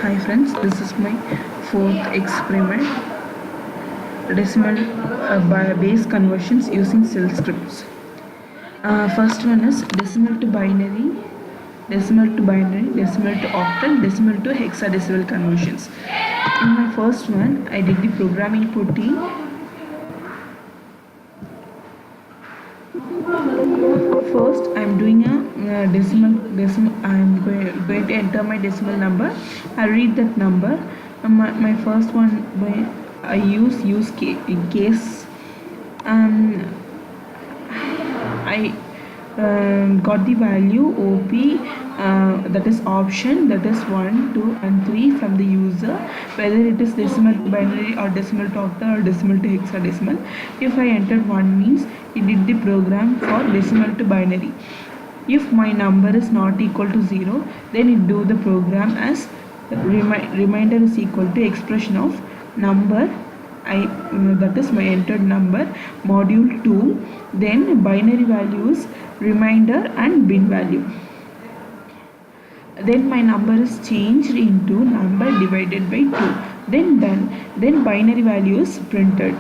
Hi friends, this is my fourth experiment, decimal by base conversions using cell scripts. First one is decimal to binary, decimal to binary, decimal to octal, decimal to hexadecimal conversions. In my first one, I did the programming putty. First, I am doing a decimal. I am going to enter my decimal number. I read that number. My first one, I use case. I got the value OP, that is option, that is 1, 2 and 3 from the user, whether it is decimal to binary or decimal to octal or decimal to hexadecimal. If I entered 1 means it did the program for decimal to binary. If my number is not equal to 0, then it do the program as remainder is equal to expression of number that is my entered number module 2, then binary values remainder and bin value. Then my number is changed into number divided by 2, then done. Then binary values printed,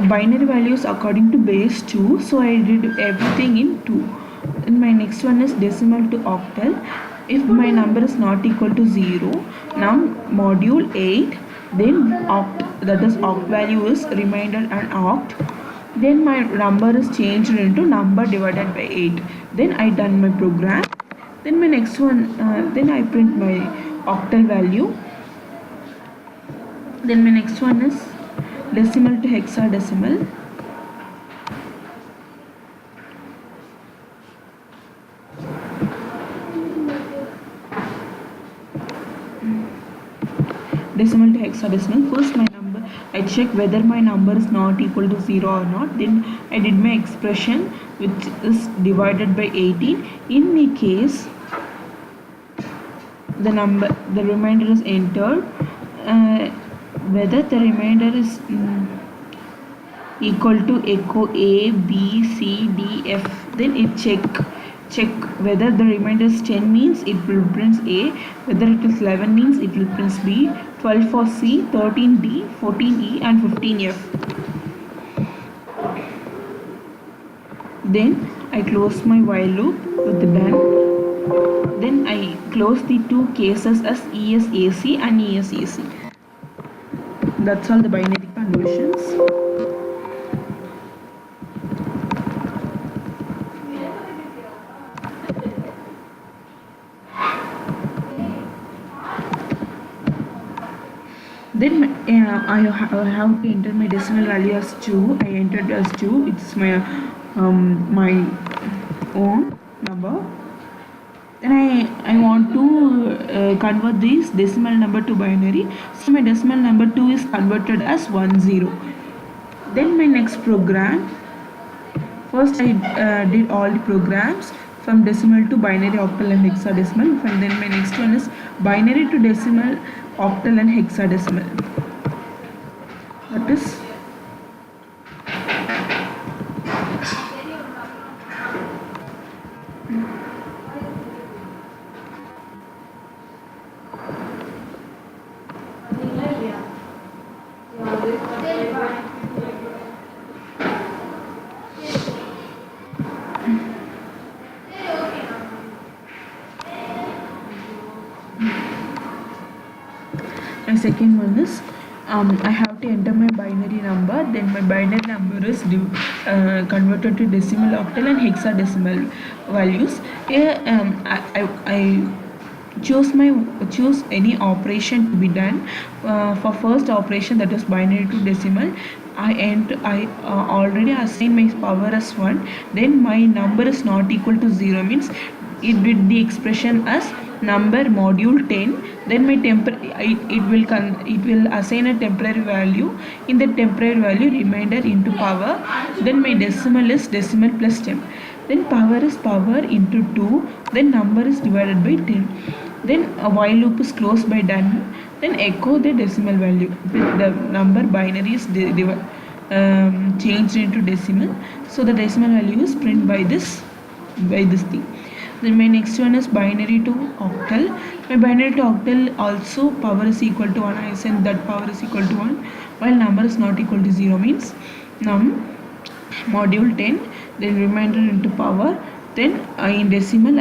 binary values according to base 2, so I did everything in 2. And my next one is decimal to octal. If my number is not equal to 0, now module 8, then oct, that is oct value is remainder and oct, then my number is changed into number divided by 8, then I done my program. Then my next one, then I print my octal value. Then my next one is decimal to hexadecimal. Decimal to hexadecimal. First my number, I check whether my number is not equal to 0 or not, then I did my expression which is divided by 18. In the case the remainder is entered, whether the remainder is equal to echo A, B, C, D, F, then it check whether the remainder is 10 means it will print A, whether it is 11 means it will print B, 12 for C, 13 D, 14 E and 15 F. Then I close my while loop with the done. Then I close the two cases as ESAC and ESAC. That's all the binary conversions. Then I have to enter my decimal value as 2. I entered as 2. It's my my own number. Then I want to convert this decimal number to binary. So my decimal number 2 is converted as 10. Then my next program. First I did all the programs from decimal to binary, octal and hexadecimal. And then my next one is binary to decimal, octal and hexadecimal. That is my second one is I have to enter my binary number. Then my binary number is converted to decimal, octal and hexadecimal values. Here I choose any operation to be done. For first operation, that is binary to decimal, I already assign my power as 1. Then my number is not equal to 0 means it did the expression as number module 10. Then my it will assign a temporary value. In the temporary value, remainder into power. Then my decimal is decimal plus 10. Then power is power into 2. Then number is divided by 10. Then a while loop is closed by done. Then echo the decimal value. The number binary is changed into decimal. So the decimal value is printed by this thing. Then my next one is binary to octal. My binary to octal also power is equal to 1. I said that power is equal to 1 while number is not equal to 0 means num module 10 then remainder into power, then in decimal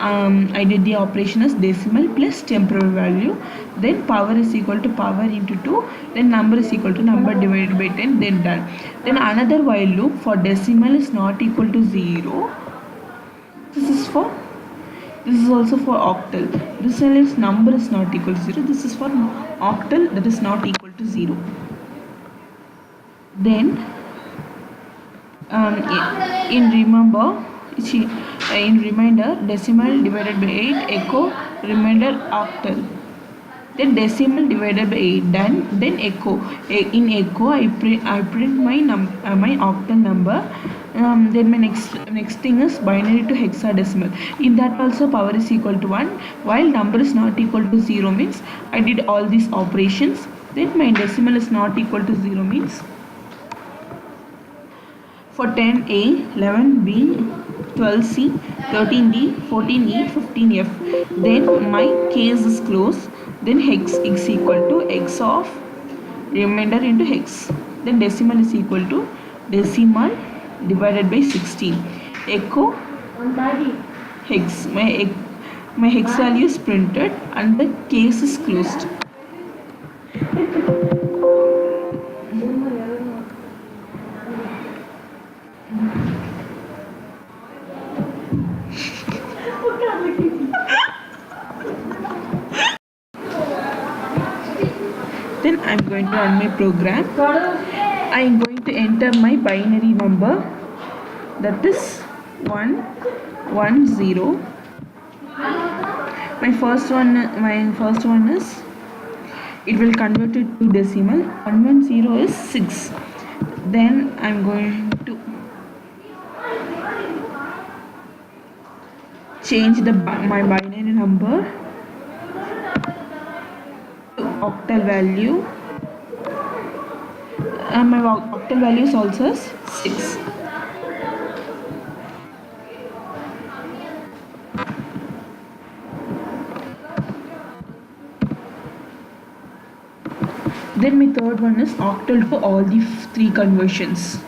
I did the operation as decimal plus temporal value, then power is equal to power into 2, then number is equal to number divided by 10, then done. Then another while loop for decimal is not equal to 0. This is also for octal. This is number is not equal to 0. This is for octal that is not equal to 0. Then in remainder decimal divided by 8 echo remainder octal, then decimal divided by 8 done, then echo. In echo I print my my octal number. Then my next thing is binary to hexadecimal. In that also power is equal to 1 while number is not equal to 0 means I did all these operations. Then my decimal is not equal to 0 means for 10A, 11B, 12C, 13D, 14E, 15F. Then my case is closed. Then hex is equal to x of remainder into hex. Then decimal is equal to decimal divided by 16. Echo hex. My hex value is printed and the case is closed. Then I am going to run my program. I am going to enter my binary number, that is 1 1 0. My first one is, it will convert it to decimal. 110 is 6. Then I am going to change my binary number to octal value. My octal value is also 6. Then my third one is octal to all the 3 conversions.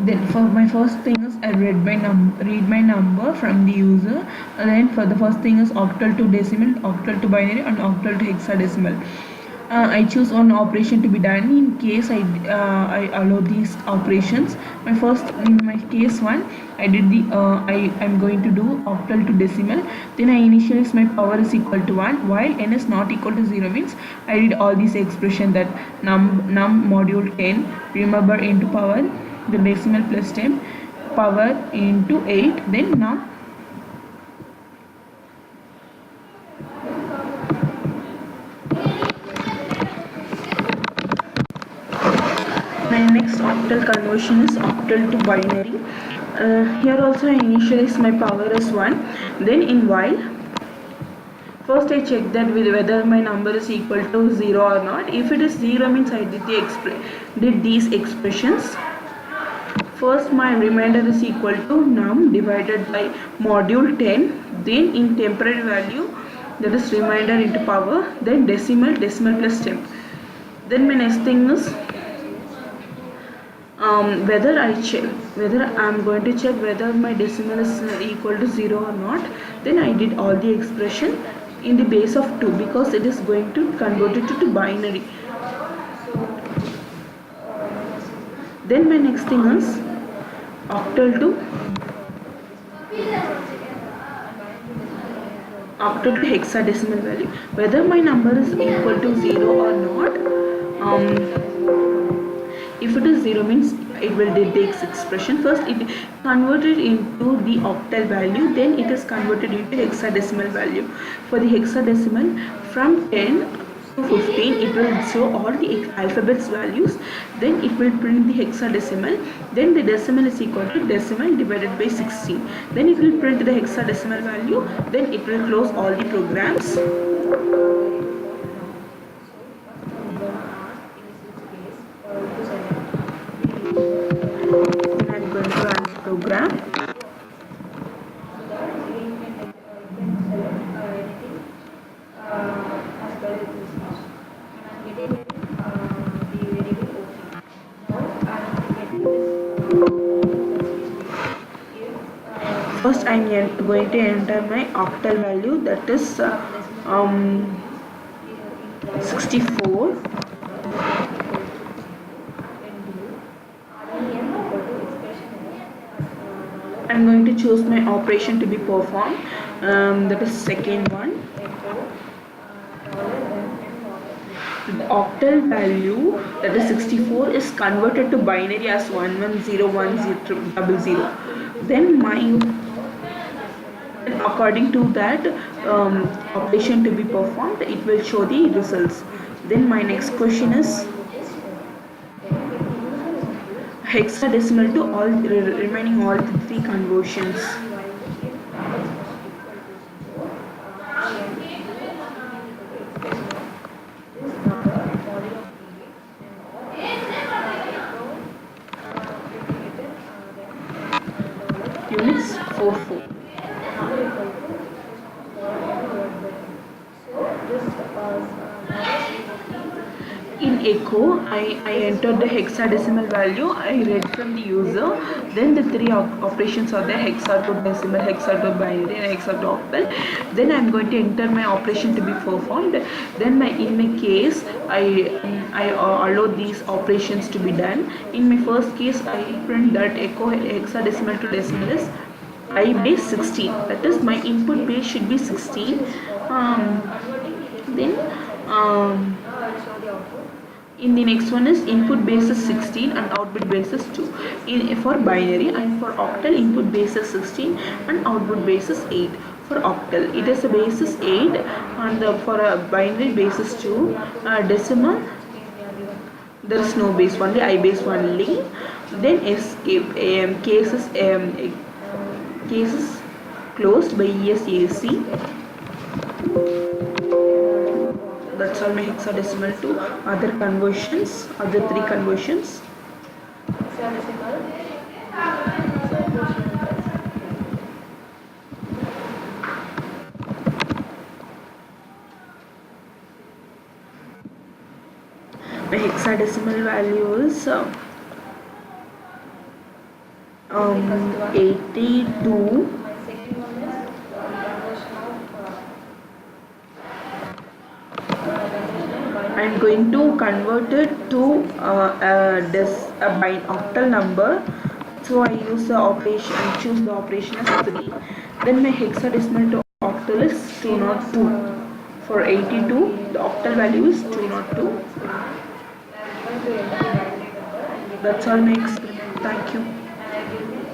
Then for my first thing is I read my number from the user, and then for the first thing is octal to decimal, octal to binary, and octal to hexadecimal. I choose one operation to be done in case I allow these operations. In my case 1 I did the I'm going to do octal to decimal. Then I initialize my power is equal to 1 while n is not equal to 0 means I did all these expression that num module 10 remember into power, the decimal plus 10 power into 8, then num my next octal conversion is octal to binary. Here also I initialize my power as 1. Then in while, first I check that whether my number is equal to 0 or not. If it is 0 means I did these expressions. First my remainder is equal to num divided by module 10. Then in temporary value, that is remainder into power, then decimal plus temp. Then my next thing is whether I am going to check whether my decimal is equal to 0 or not. Then I did all the expression in the base of 2 because it is going to convert it to binary. Then my next thing is octal to hexadecimal value, whether my number is equal to 0 or not. If it is 0 means it will do this expression. First it converted into the octal value, then it is converted into hexadecimal value. For the hexadecimal, from 10 to 15 it will show all the alphabets values, then it will print the hexadecimal, then the decimal is equal to decimal divided by 16, then it will print the hexadecimal value, then it will close all the programs. First I am going to enter my octal value, that is 64. I'm going to choose my operation to be performed, that is second one. The octal value, that is 64, is converted to binary as 11010000. Then according to that operation to be performed, it will show the results. Then my next question is hexadecimal to all remaining all the three conversions. Units 4. In echo, I entered the hexadecimal value. I read from the user. Then the three operations are there: hexa to decimal, hexa to binary, and hexa to octal. Then I am going to enter my operation to be performed. Then in my case, I allow these operations to be done. In my first case, I print that echo hexadecimal to decimal is I base 16. That is, my input base should be 16. Then in the next one is input base is 16 and output base is 2 for binary, and for octal input base is 16 and output base is 8. For octal it is a base is 8 and for a binary base is 2. Decimal there is no base, only I base only. Then escape cases closed by ESAC. That's all my hexadecimal to other conversions, other three conversions. My hexadecimal value is 82. I'm going to convert it to a octal number. So I use the operation and choose the operation as 3. Then my hexadecimal to octal is 202. For 82, the octal value is 202. That's all my experiment. Thank you.